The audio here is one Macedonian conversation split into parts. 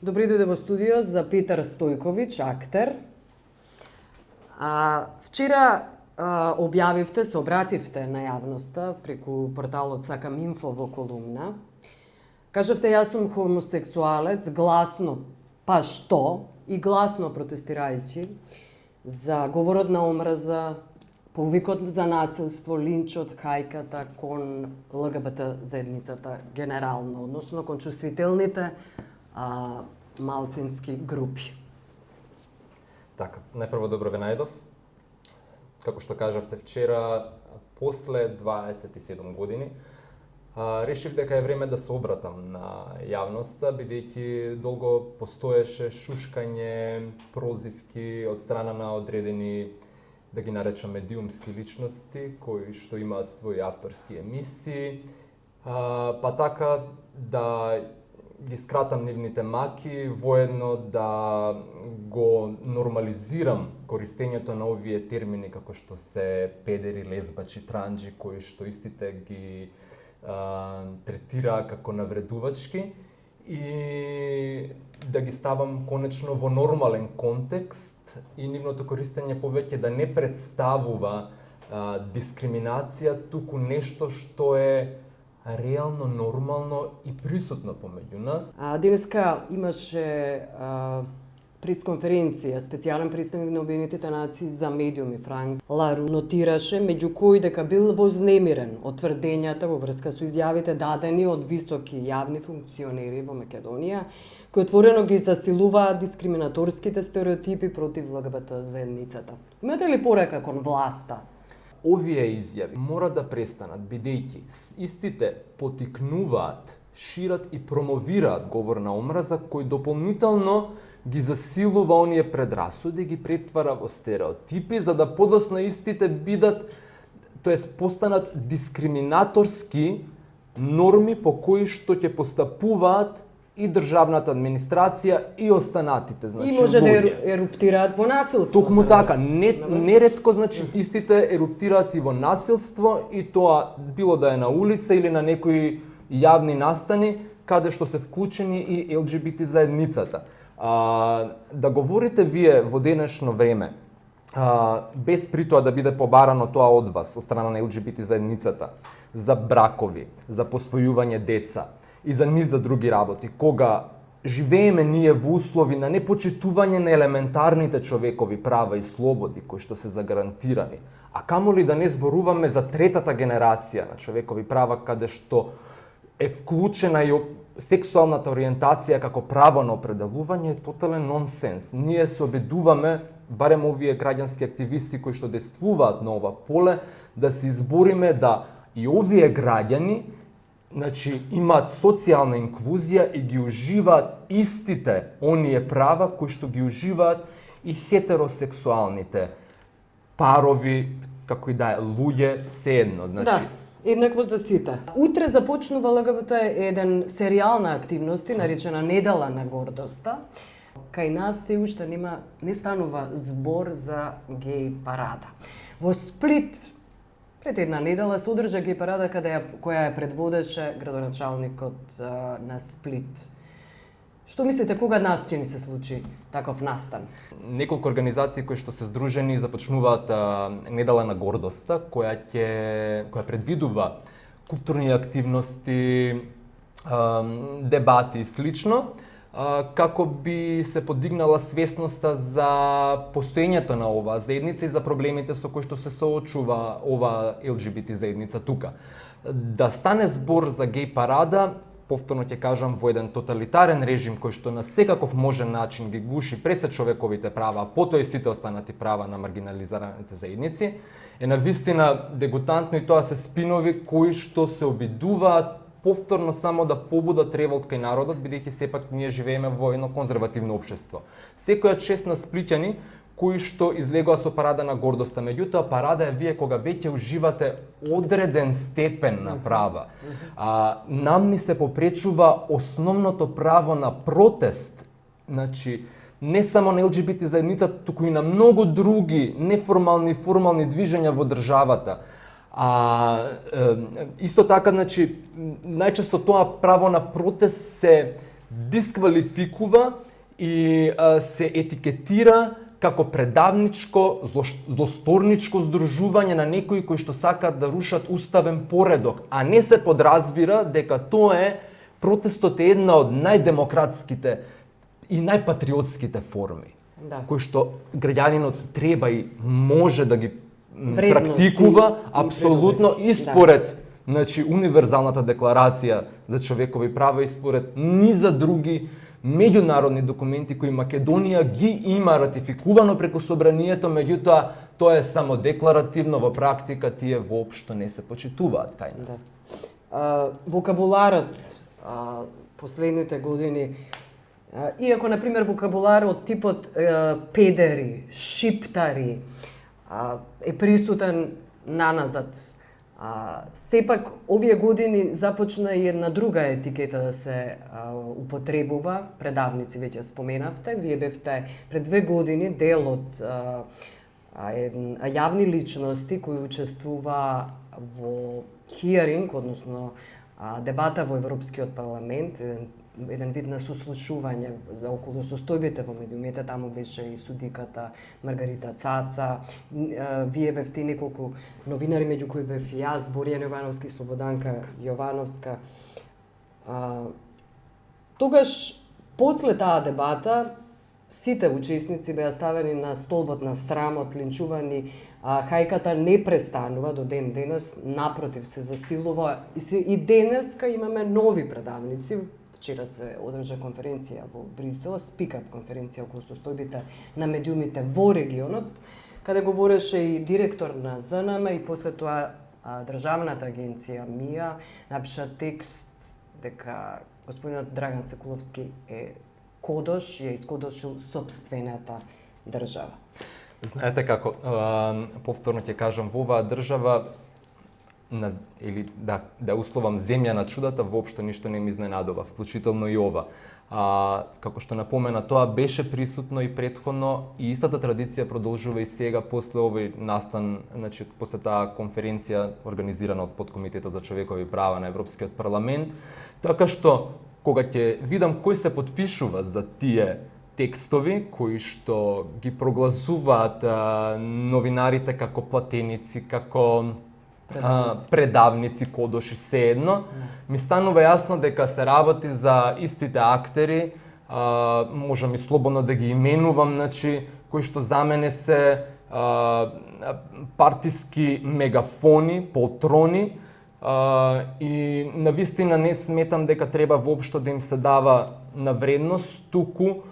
Добри дојде во студио за Петар Стојковиќ, актер. Вчера објавивте, се обративте на јавноста преку порталот Сакам Инфо во колумна. Кажавте, јас сум хомосексуалец, гласно, па што, и гласно протестирајќи за говорот на омраза, повикот за насилство, линчот, хајката кон ЛГБТ заедницата генерално, односно кон чувствителните малцински групи. Така, најпрво добро ве најдов. Како што кажавте вчера, после 27 години, решив дека е време да се обратам на јавноста, бидејќи долго постоеше шушкање, прозивки од страна на одредени, да ги наречам, медиумски личности, кои што имаат своји авторски емисии, па така да ги скратам нивните маки, воедно да го нормализирам користењето на овие термини како што се педери, лесбачи, транџи, кои што истите ги третира како навредувачки и да ги ставам конечно во нормален контекст и нивното користење повеќе да не представува дискриминација, туку нешто што е реално, нормално и присутно помеѓу нас. Денеска имаше пресконференција, специјален представник на Обединетите нации за медиуми Франк Лару нотираше, меѓу кои дека бил вознемирен од тврдењата во врска со изјавите дадени од високи јавни функционери во Македонија, кои отворено ги засилуваат дискриминаторските стереотипи против ЛГБТ заедницата. Имате ли порека кон власта? Овие изјави мора да престанат, бидејќи истите потикнуваат, шират и промовираат говор на омраза, кој дополнително ги засилува оние предрасуди, ги претвара во стереотипи, за да подоцна истите бидат, тоест постанат дискриминаторски норми по кои што ќе постапуваат и државната администрација и останатите, значи, и може луѓе да еруптираат во насилство. Токму така, неретко, значи, истите еруптираат и во насилство, и тоа било да е на улица или на некои јавни настани, каде што се вклучени и ЛГБТ заедницата. Да говорите вие во денешно време, без при тоа да биде побарано тоа од вас, од страна на ЛГБТ заедницата, за бракови, за посвојување деца, и за низ за други работи, кога живееме ние во услови на непочитување на елементарните човекови права и слободи кои што се загарантирани, а камоли да не зборуваме за третата генерација на човекови права, каде што е вклучена и сексуалната ориентација како право на определување, е тотален нонсенс. Ние се обидуваме, барем овие граѓански активисти кои што действуваат на ова поле, да се избориме да и овие граѓани, значи, имаат социјална инклузија и ги уживаат истите оние права кои што ги уживаат и хетеросексуалните парови, како и да е, луѓе, сеедно. Значи, да, еднакво за сите. Утре започнува ЛГБТ еден серијал на активности, наречена Недела на гордоста. Кај нас се уште не станува збор за геј парада. Во Сплит, пред една недела се одржа геј парада која ја предводеше градоначалникот на Сплит. Што мислите, кога нас ќе ни се случи таков настан? Неколку организации кои што се здружени започнуваат Недела на гордоста, која предвидува културни активности, дебати и слично, како би се подигнала свесноста за постоењето на оваа заедница и за проблемите со кои што се соочува ова ЛГБТ заедница тука. Да стане збор за геј парада, повторно ќе кажам, во еден тоталитарен режим кој што на секаков можен начин ги гуши пред се човековите права, а потоа и сите останати права на маргинализираните заедници, е навистина дегутантно, и тоа се спинови кои што се обидуваат повторно само да побудат револт кај народот, бидејќи сепак ние живееме во едно конзервативно општество. Секоја чест на сплиќани кои што излегоа со парада на гордоста. Меѓутоа, парада е вие кога веќе уживате одреден степен на права. Нам ни се попречува основното право на протест, значи, не само на ЛГБТ заедница, туку и на многу други неформални и формални движења во државата. Исто така, значи, најчесто тоа право на протест се дисквалификува и се етикетира како предавничко, злосторничко здружување на некои кои што сакаат да рушат уставен поредок, а не се подразбира дека тоа е протестот е една од најдемократските и најпатриотските форми, кои што граѓанинот треба и може да ги практикува апсолутно и според универзалната декларација за човекови права и според низа други меѓународни документи кои Македонија ги има ратификувано преку собранието, меѓутоа тоа е само декларативно, во практика тие воопшто не се почитуваат кај нас. Вокабуларот последните години, иако на пример вокабуларот типот педери, шиптари е присутен наназад. Сепак, овие години започна и една друга етикета да се употребува, предавници веќе споменавте, вие бевте пред 2 години дел од јавни личности кои учествува во хиаринг, односно дебата во Европскиот парламент, еден вид на сослушување за околу состојбите во медиумите, таму беше и судиката Маргарита Цаца, вие бевте неколку новинари, меѓу кои бев и јас, Боријан Јовановски, Слободанка Јовановска. Тогаш, после таа дебата, сите учесници беа ставени на столбот на срамот, линчувани, хајката не престанува до ден денес, напротив се засилува и денеска имаме нови предавници. Вчера се одржа конференција во Брисел, спикап конференција околу состојбите на медиумите во регионот, каде говореше и директор на ЗНМ и после тоа Државната агенција МИА напиша текст дека господинот Драган Секуловски е кодош, ја искодошил сопствената држава. Знаете како, повторно ќе кажам, во оваа држава или да условам земја на чудата, воопшто ништо не ми изненадува, вклучително и ова. Како што напомена, тоа беше присутно и претходно и истата традиција продолжува и сега после овој настан, после таа конференција организирана од Подкомитетот за човекови права на Европскиот парламент, така што кога ќе видам кој се потпишува за тие текстови кои што ги прогласуваат новинарите како платеници, како предавници, кодоши, sejedno, ми станува јасно дека се работи за истите актери, можам и слободно да ги именувам, кои што за мене се партиски мегафони, полтрони, и навистина не сметам дека треба воопшто да им се дава на вредност, туку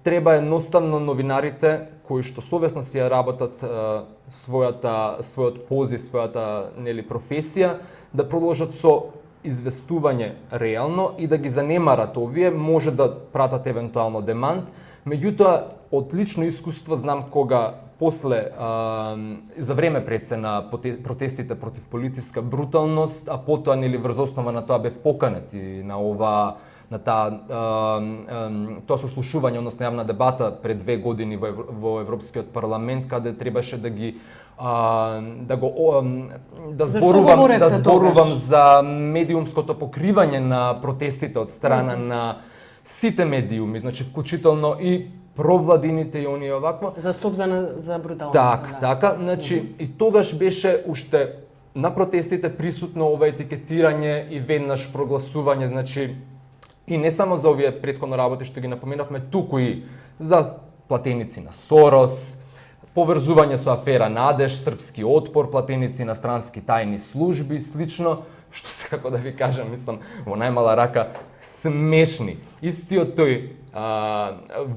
треба едноставно новинарите кои што совесно си ја работат својот позив, својата професија, да продолжат со известување реално и да ги занемарат овие, може да пратат евентуално демант. Меѓутоа, од лично искуство знам кога после, за време пред се на протестите против полициска бруталност, а потоа врз основа на тоа бев поканет и на тоа сослушување, односно јавна дебата пред 2 години во Европскиот парламент, каде требаше да зборувам за медиумското покривање на протестите од страна на сите медиуми, вклучително и провладините и оние овакво. За стоп за бруталност. Така, и тогаш беше уште на протестите присутно ова етикетирање и веднаш прогласување, и не само за овие претходно работи што ги напоменавме, туку и за платеници на Сорос, поврзување со афера Надеж, српски отпор, платеници на странски тајни служби, слично, што се, како да ви кажам, мислам, во најмала рака, смешни. Истиот тој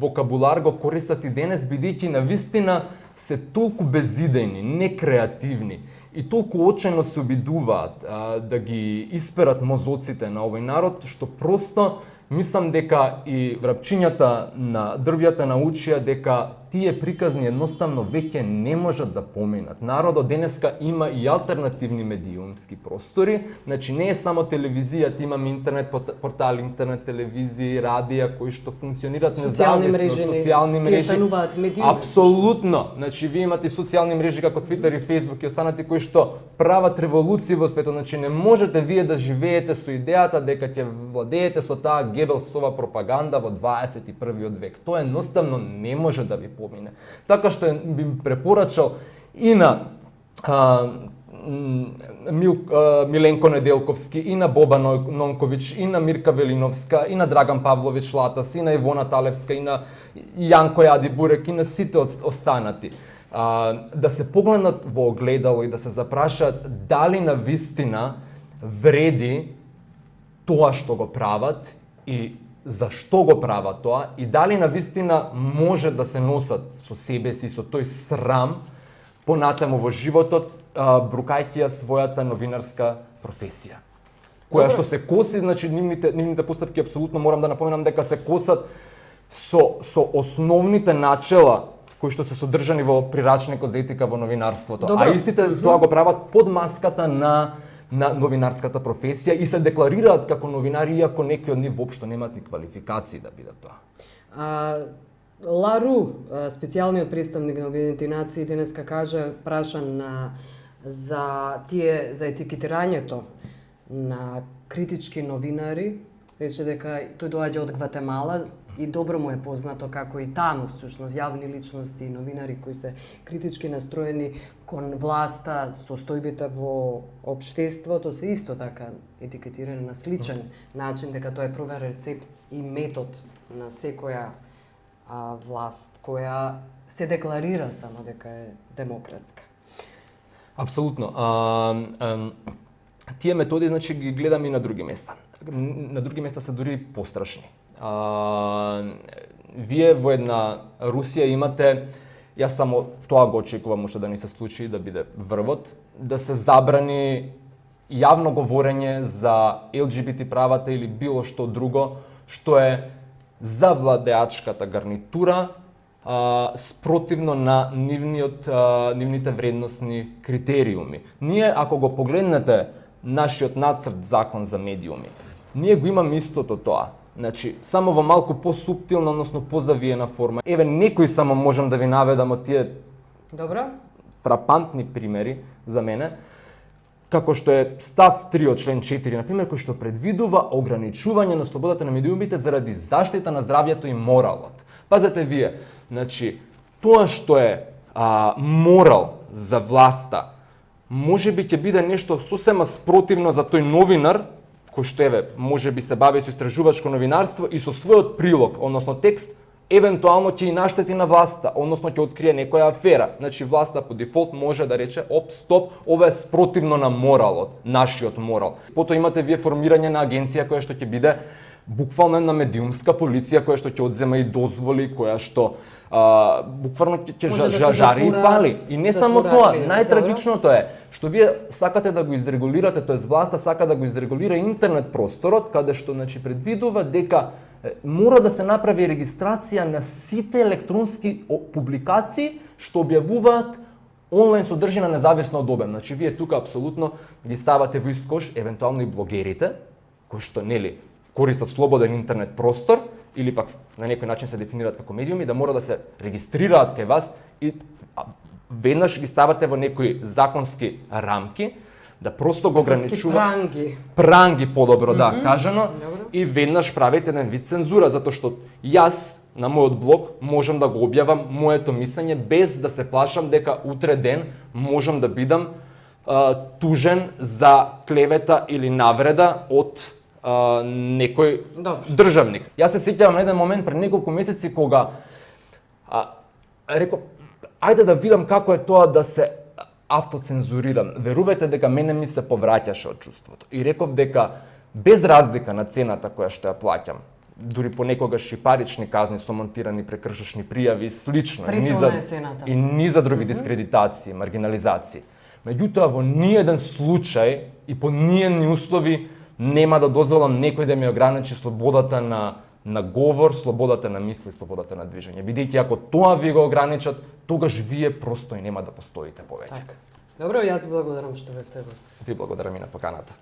вокабулар го користат и денес, бидејќи навистина се толку безидејни, некреативни и толку очено се обидуваат да ги исперат мозоците на овој народ, што просто мислам дека и врапчињата на дрвјата научија дека тие приказни едноставно веќе не можат да поминат. Народот денеска има и алтернативни медиумски простори, значи не е само телевизијата, имаме интернет портали, интернет телевизии, радија кои што функционираат независно, социјални мрежи. Тие стануваат медиуми. Апсолутно. Значи вие имате социјални мрежи како Twitter и Facebook и останати кои што прават револуции во светот. Значи не можете вие да живеете со идејата дека ќе владеете со таа Гебелсова пропаганда во 21 век. Тоа едноставно не може да ви помине. Така што би препорачал и на Миленко Неделковски, и на Боба Нонковиќ, и на Мирка Велиновска, и на Драган Павловиќ Латас, и на Ивона Талевска, и на Јанко Јади Бурек, и на сите останати. Да се погледнат во огледало и да се запрашаат дали на вистина вреди тоа што го прават и зашто го прават тоа и дали на вистина може да се носат со себе си, со тој срам понатаму во животот, брукајќи ја својата новинарска професија. Која што се коси, значи нивните постапки апсолутно морам да напоменам дека се косат со основните начела кои што се содржани во прирачникот за етика во новинарството. А истите тоа го прават под маската на новинарската професија и се декларираат како новинари, иако некои од нив воопшто немаат ни квалификации да бидат тоа. Лару, специјалниот представник на Обединените нации, денеска кажа, прашан за етикетирањето на критички новинари, рече дека тој доаѓа од Гватемала и добро му е познато како и таму, всушност, јавни личности и новинари кои се критички настроени кон власта, состојбите во општеството се исто така етикетирани на сличен начин, дека тоа е проверен рецепт и метод на секоја власт која се декларира само дека е демократска. Апсолутно. Тие методи, значи, ги гледам и на други места. На други места се дури пострашни. Вие во една Русија имате, јас само тоа го очекувам уште да ни се случи, да биде врвот, да се забрани јавно говорење за ЛГБТ правата или било што друго, што е за владеачката гарнитура, спротивно на нивните вредносни критериуми. Ние, ако го погледнете нашиот нацрт закон за медиуми, ние го имаме истото тоа. Значи, само во малку посуптилна, односно позавиена форма. Еве, некои само можам да ви наведам од тие фрапантни примери за мене, како што е став 3 од член 4, например, кој што предвидува ограничување на слободата на медиумите заради заштита на здравјето и моралот. Пазете вие, значи, тоа што е морал за власта, може би ќе биде нешто сосема спротивно за тој новинар, кој што може би се бави со истражувачко новинарство и со својот прилог, односно текст, евентуално ќе и наштети на власта, односно ќе открие некоја афера. Значи власта по дефолт може да рече, стоп, ова е спротивно на моралот, нашиот морал. Потоа имате вие формирање на агенција која што ќе биде буквално една медиумска полиција која што ќе одзема и дозволи, која што буквално ќе жари и пали. И не само тоа, најтрагичното е што вие сакате да го изрегулирате, тоест власта сака да го изрегулира интернет просторот, каде што значи предвидува дека мора да се направи регистрација на сите електронски публикации што објавуваат онлайн содржина независно од обем. Значи вие тука апсолутно ги ставате во ист кош евентуално и блогерите кои што користат слободен интернет простор или пак на некој начин се дефинираат како медиуми, да мора да се регистрираат кај вас и веднаш ги ставате во некои законски рамки, да просто го ограничува пранги подобро кажано, и веднаш правите еден вид цензура, затоа што јас на мојот блог можам да го објавам моето мислење без да се плашам дека утре ден можам да бидам тужен за клевета или навреда од некој државник. Јас се сеќавам на еден момент пред неколку месеци кога реков, ајде да видам како е тоа да се автоцензурирам. Верувајте дека мене ми се повраќаше од чувството. И реков дека без разлика на цената која што ја плаќам, дури понекогаш и парични казни со монтирани прекршочни пријави и слично, и ни за други дискредитации, маргинализации. Меѓутоа во ниеден случај и по ниедни услови нема да дозволам некој да ми ограничи слободата на на говор, слободата на мисли, слободата на движење. Бидејќи ако тоа ви го ограничат, тогаш вие просто и нема да постоите повеќе. Така. Добро, јас благодарам што бевте гост. Ви благодарам и на поканата.